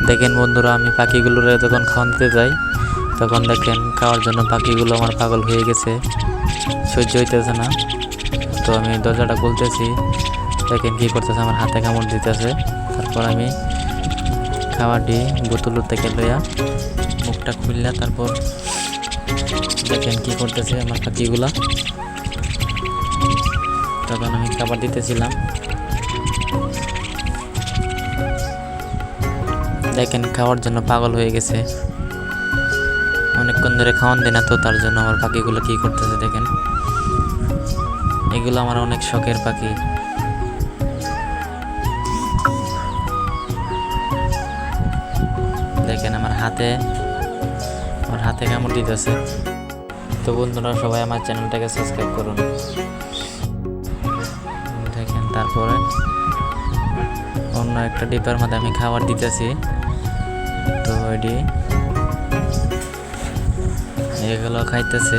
দেখেন বন্ধুরা, আমি পাখিগুলোরে যখন খাওয়ান দিতে যাই তখন দেখেন খাওয়ার জন্য পাখিগুলো আমার পাগল হয়ে গেছে, সহ্য হইতেছে না। তো আমি দরজাটা খুলতেছি, দেখেন কী করতেছে, আমার হাতে কামড় দিতেছে। তারপর আমি খাবারটি বোতল থেকে লইয়া মুখটা খুললা, তারপর দেখেন কী করতেছে আমার পাখিগুলা। তখন আমি খাবার দিতেছিলাম, দেখেন খাওয়ার জন্য পাগল হয়ে গেছে। অনেকক্ষণ ধরে খাওয়ান দেয় না, তো তার জন্য আমার পাখিগুলো কী করতেছে দেখেন। এগুলো আমার অনেক শখের পাখি। দেখেন আমার হাতে কামড় দিতেছে। তো বন্ধুরা, সবাই আমার চ্যানেলটাকে সাবস্ক্রাইব করুন। দেখেন তারপরে অন্য একটা ডিব্বার মধ্যে আমি খাবার দিতেছি, তো এগুলো খাইতেছে।